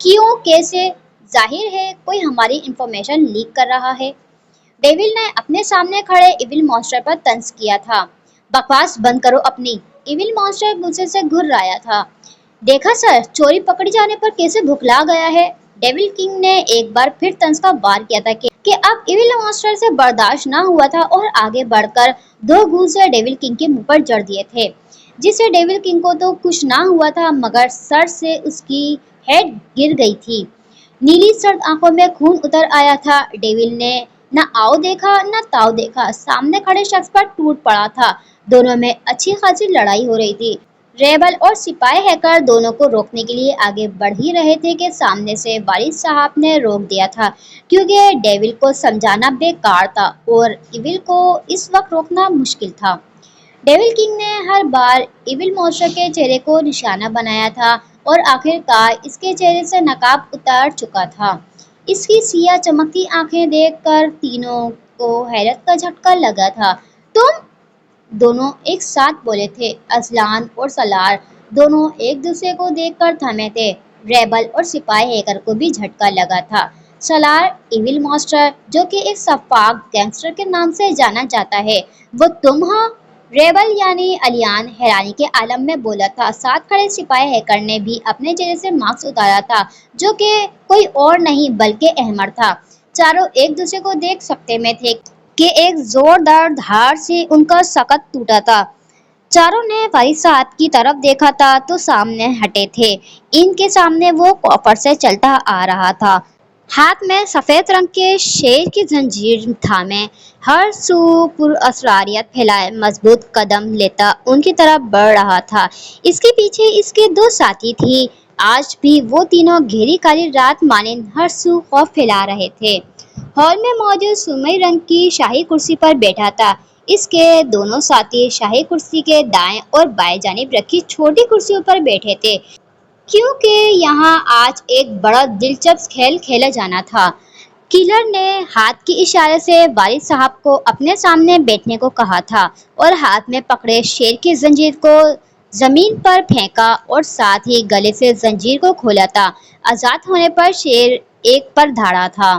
کیوں کیسے؟ ظاہر ہے کوئی ہماری انفارمیشن لیک کر رہا ہے۔ ڈیول نے اپنے سامنے کھڑے ایول مانسٹر پر طنز کیا تھا۔ بکواس بند کرو اپنی۔ ایول مانسٹر غصے سے گھر آیا تھا۔ دیکھا سر، چوری پکڑی جانے پر کیسے بھکلا گیا ہے۔ ڈیول کنگ نے ایک بار پھر طنز کا وار کیا تھا کہ اب ایول مانسٹر سے برداشت نہ ہوا تھا اور آگے بڑھ کر دو گھوسے ڈیول کنگ کے منہ پر جڑ دیے تھے، جس سے ڈیول کنگ کو تو کچھ نہ ہوا تھا مگر سر سے اس کی ہیڈ گر گئی تھی۔ نیلی سرد آنکھوں میں خون اتر آیا تھا۔ ڈیول نے نہ آؤ دیکھا نہ تاؤ دیکھا، سامنے کھڑے شخص پر ٹوٹ پڑا تھا۔ دونوں میں اچھی خاصی لڑائی ہو رہی تھی۔ ریبل اور سپاہی ہیکر دونوں کو روکنے کے لیے آگے بڑھ ہی رہے تھے کہ سامنے سے والد صاحب نے روک دیا تھا، کیونکہ ڈیول کو سمجھانا بیکار تھا اور ایول کو اس وقت روکنا مشکل تھا۔ ڈیول کنگ نے ہر بار ایول مانسٹر کے چہرے کو نشانہ بنایا تھا اور آخر کار اس کے چہرے سے نقاب اتر چکا تھا۔ اس کی سیاہ چمکتی آنکھیں دیکھ کر تینوں کو حیرت کا جھٹکا لگا تھا۔ تم دونوں ایک ساتھ بولے تھے۔ ازلان اور سالار دونوں ایک دوسرے کو دیکھ کر تھمے تھے۔ ریبل اور سپاہی ہیکر کو بھی جھٹکا لگا تھا۔ سالار ایول مانسٹر، جو کہ ایک سفاک گینگسٹر کے نام سے جانا جاتا ہے، وہ تم ہو؟ ریبل یعنی الیان حیرانی کے عالم میں بولا تھا۔ ساتھ کھڑے سپاہی ہیکر نے بھی اپنے چہرے سے ماسک اتارا تھا، جو کہ کوئی اور نہیں بلکہ احمر تھا۔ چاروں ایک دوسرے کو دیکھ سکتے میں تھے کہ ایک زوردار دھار سے ان کا سکت ٹوٹا تھا۔ چاروں نے والد صاحب کی طرف دیکھا تھا تو سامنے ہٹے تھے۔ ان کے سامنے وہ کوفر سے چلتا آ رہا تھا، ہاتھ میں سفید رنگ کے شیر کی زنجیر تھامے، ہر سو پراسراریت پھیلائے مضبوط قدم لیتا ان کی طرف بڑھ رہا تھا۔ اس کے پیچھے اس کے دو ساتھی تھی۔ آج بھی وہ تینوں گہری کالی رات مانند ہر سو خوف پھیلا رہے تھے۔ ہال میں موجود سرمئی رنگ کی شاہی کرسی پر بیٹھا تھا۔ اس کے دونوں ساتھی شاہی کرسی کے دائیں اور بائیں جانب رکھی چھوٹی کرسیوں پر بیٹھے تھے، کیونکہ یہاں آج ایک بڑا دلچسپ کھیل کھیلا جانا تھا۔ کلر نے ہاتھ کے اشارے سے والد صاحب کو اپنے سامنے بیٹھنے کو کہا تھا اور ہاتھ میں پکڑے شیر کی زنجیر کو زمین پر پھینکا اور ساتھ ہی گلے سے زنجیر کو کھولا تھا۔ آزاد ہونے پر شیر ایک پر دھاڑا تھا۔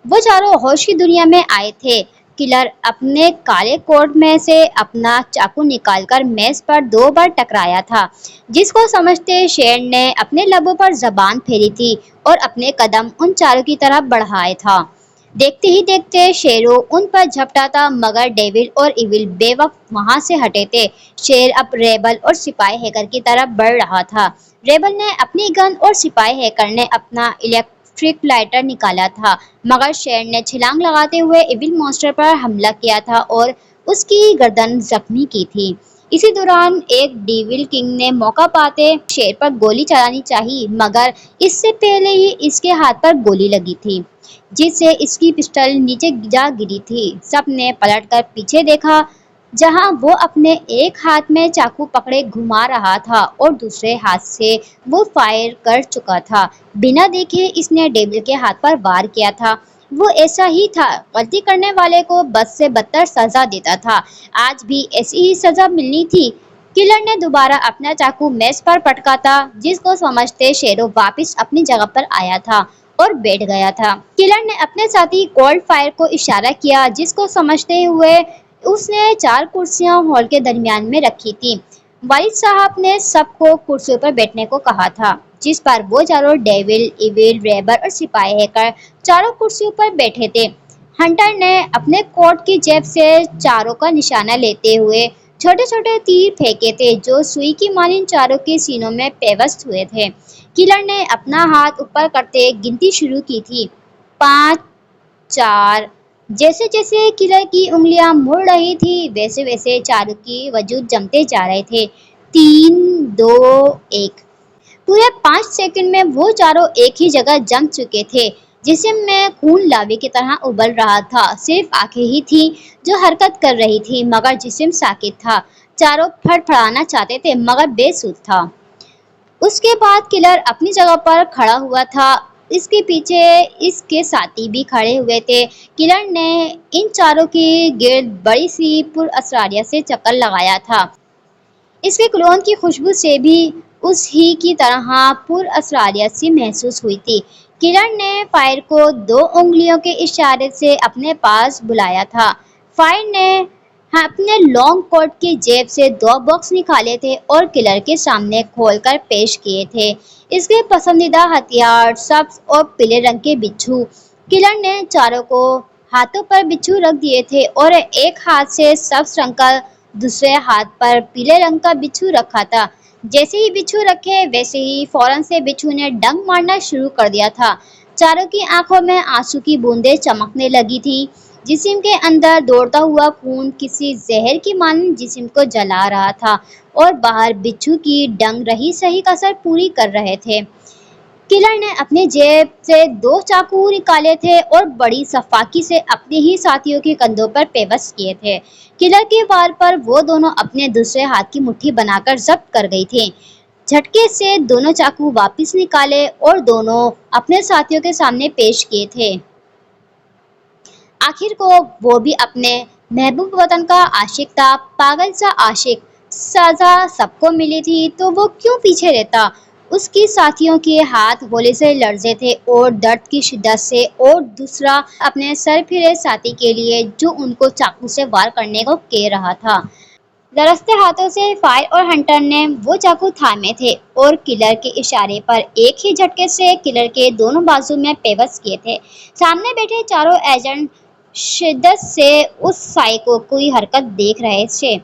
وہ چاروں ہوش کی دنیا میں آئے تھے۔ کلر اپنے کالے کوٹ میں سے اپنا چاقو نکال کر میز پر دو بار ٹکرایا تھا، جس کو سمجھتے شیر نے اپنے لبوں پر زبان پھیری تھی اور اپنے قدم ان چاروں کی طرف بڑھائے تھا۔ دیکھتے ہی دیکھتے شیرو ان پر جھپٹا تھا مگر ڈیول اور ایول بے وقت وہاں سے ہٹے تھے۔ شیر اب ریبل اور سپاہی ہیکر کی طرف بڑھ رہا تھا۔ ریبل نے اپنی گن اور سپاہی ہیکر نے اپنا الیکٹرک لائٹر نکالا تھا مگر شیر نے چھلانگ لگاتے ہوئے ایول مانسٹر پر حملہ کیا تھا اور اس کی گردن زخمی کی تھی۔ اسی دوران ایک ڈیول کنگ نے موقع پاتے شیر پر گولی چلانی چاہی مگر اس سے پہلے ہی اس کے ہاتھ پر گولی لگی تھی، جس سے اس کی پسٹل نیچے جا گری تھی۔ سب نے پلٹ کر پیچھے دیکھا جہاں وہ اپنے ایک ہاتھ میں چاقو پکڑے گھما رہا تھا اور دوسرے ہاتھ سے وہ فائر کر چکا تھا۔ بنا دیکھے اس نے ڈیول کے ہاتھ پر وار کیا تھا۔ وہ ایسا ہی تھا، غلطی کرنے والے کو بد سے بدتر سزا دیتا تھا۔ آج بھی ایسی ہی سزا ملنی تھی۔ کلر نے دوبارہ اپنا چاقو میز پر پٹکا تھا، جس کو سمجھتے شیرو واپس اپنی جگہ پر آیا تھا اور بیٹھ گیا تھا۔ کلر نے اپنے ساتھی کولڈ فائر کو اشارہ کیا، جس کو سمجھتے ہوئے اس نے چار کرسیاں ہال کے درمیان میں رکھی تھیں۔ والد صاحب نے سب کو کرسیوں پر بیٹھنے کو کہا تھا، جس پر وہ چاروں ڈیول، ایول، ریبل اور سپاہی ہیکر چاروں کرسیوں پر بیٹھے تھے۔ ہنٹر نے اپنے کوٹ کی جیب سے چاروں کا نشانہ لیتے ہوئے چھوٹے چھوٹے تیر پھینکے تھے جو سوئی کی مانند چاروں کے سینوں میں پیوست ہوئے تھے۔ کلر نے اپنا ہاتھ اوپر کرتے گنتی شروع کی تھی، 5، 4۔ جیسے جیسے کلر کی انگلیاں مڑ رہی تھی ویسے ویسے چاروں کی وجود جمتے جا رہے تھے۔ 3، 2، 1۔ پورے 5 سیکنڈ میں وہ چاروں ایک ہی جگہ جم چکے تھے۔ جسم میں خون لاوے کی طرح ابل رہا تھا، صرف آنکھیں ہی تھیں جو حرکت کر رہی تھی مگر جسم ساکت تھا۔ چاروں پھڑ پھڑانا چاہتے تھے مگر بے سود تھا۔ اس کے بعد کلر اپنی جگہ پر کھڑا ہوا تھا، اس کے پیچھے اس کے ساتھی بھی کھڑے ہوئے تھے۔ کلر نے ان چاروں کے گرد بڑی سی پراسراریت سے چکر لگایا تھا۔ اس کے کلون کی خوشبو سے بھی اس ہی کی طرح پر اسراریت سی محسوس ہوئی تھی۔ کلر نے فائر کو 2 انگلیوں کے اشارے سے اپنے پاس بلایا تھا۔ فائر نے اپنے لانگ کوٹ کی جیب سے 2 باکس نکالے تھے اور کلر کے سامنے کھول کر پیش کیے تھے۔ اس کے پسندیدہ ہتھیار سبز اور پیلے رنگ کے بچھو۔ کلر نے چاروں کو ہاتھوں پر بچھو رکھ دیے تھے اور ایک ہاتھ سے سبز رنگ کا دوسرے ہاتھ پر پیلے رنگ کا بچھو رکھا تھا۔ جیسے ہی بچھو رکھے ویسے ہی فوراً سے بچھو نے ڈنک مارنا شروع کر دیا تھا۔ چاروں کی آنکھوں میں آنسو کی بوندیں چمکنے لگی تھی۔ جسم کے اندر دوڑتا ہوا خون کسی زہر کی مانند جسم کو جلا رہا تھا اور باہر بچھو کی ڈنک رہی سہی کسر پوری کر رہے تھے۔ کلر نے اپنی جیب سے 2 چاقو نکالے تھے اور بڑی شفاقی سے اپنے ہی ساتھیوں کے کندھوں پر پیوست کیے تھے۔ کلر کے وار پر وہ دونوں اپنے دوسرے ہاتھ کی مٹھی بنا کر ضبط کر گئی تھیں۔ جھٹکے سے دونوں چاقو واپس نکالے اور دونوں اپنے ساتھیوں کے سامنے پیش کیے تھے۔ آخر کو وہ بھی اپنے محبوب وطن کا عاشق تھا، پاگل سا عاشق۔ سزا سب کو ملی تھی تو وہ کیوں پیچھے رہتا؟ اس کے ساتھیوں کے ہاتھ گولے سے لرزے تھے اور درد کی شدت سے، اور دوسرا اپنے سر پھرے ساتھی کے لیے جو ان کو چاقو سے وار کرنے کو کہہ رہا تھا۔ لرزتے ہاتھوں سے فائر اور ہنٹر نے وہ چاقو تھامے تھے اور کلر کے اشارے پر ایک ہی جھٹکے سے کلر کے دونوں بازو میں پیوست کیے تھے۔ سامنے بیٹھے چاروں ایجنٹ شدت سے اس سائیکو کی حرکت دیکھ رہے تھے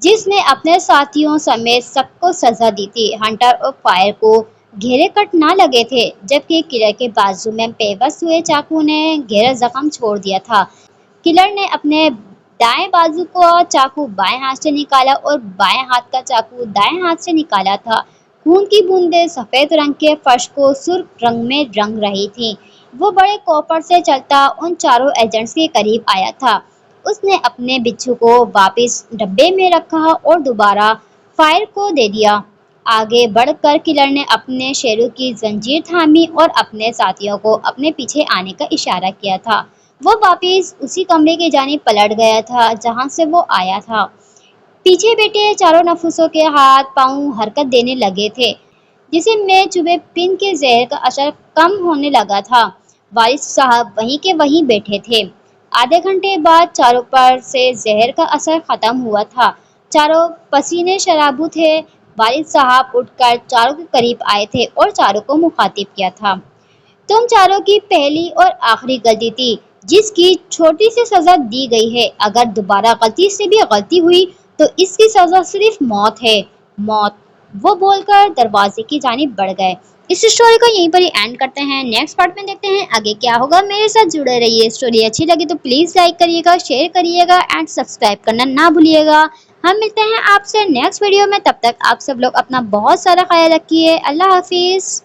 جس نے اپنے ساتھیوں سمیت سب کو سزا دی تھی۔ ہنٹر اور فائر کو گہرے کٹ نہ لگے تھے جبکہ کلر کے بازو میں پیوست ہوئے چاقو نے گہرا زخم چھوڑ دیا تھا۔ کلر نے اپنے دائیں بازو کا چاقو بائیں ہاتھ سے نکالا اور بائیں ہاتھ کا چاقو دائیں ہاتھ سے نکالا تھا۔ خون کی بوندیں سفید رنگ کے فرش کو سرخ رنگ میں رنگ رہی تھیں۔ وہ بڑے کوپر سے چلتا ان چاروں ایجنٹس کے قریب آیا تھا۔ اس نے اپنے بچھو کو واپس ڈبے میں رکھا اور دوبارہ فائر کو دے دیا۔ آگے بڑھ کر کلر نے اپنے شیروں کی زنجیر تھامی اور اپنے ساتھیوں کو اپنے پیچھے آنے کا اشارہ کیا تھا۔ وہ واپس اسی کمرے کی جانب پلٹ گیا تھا جہاں سے وہ آیا تھا۔ پیچھے بیٹھے چاروں نفسوں کے ہاتھ پاؤں حرکت دینے لگے تھے۔ جسم میں چبھے پن کے زہر کا اثر کم ہونے لگا تھا۔ والد صاحب وہیں کے وہیں بیٹھے تھے۔ آدھے گھنٹے بعد چاروں پر سے زہر کا اثر ختم ہوا تھا۔ چاروں پسینے شرابو تھے۔ والد صاحب اٹھ کر چاروں کے قریب آئے تھے اور چاروں کو مخاطب کیا تھا۔ تم چاروں کی پہلی اور آخری غلطی تھی جس کی چھوٹی سی سزا دی گئی ہے۔ اگر دوبارہ غلطی سے بھی غلطی ہوئی تو اس کی سزا صرف موت ہے، موت۔ وہ بول کر دروازے کی جانب بڑھ گئے۔ اس اسٹوری کو یہیں پر ہی اینڈ کرتے ہیں۔ نیکسٹ پارٹ میں دیکھتے ہیں آگے کیا ہوگا۔ میرے ساتھ جڑے رہیے۔ اسٹوری اچھی لگی تو پلیز لائک کریے گا، شیئر کریے گا اینڈ سبسکرائب کرنا نہ بھولیے گا۔ ہم ملتے ہیں آپ سے نیکسٹ ویڈیو میں، تب تک آپ سب لوگ اپنا بہت سارا خیال رکھیے۔ اللہ حافظ۔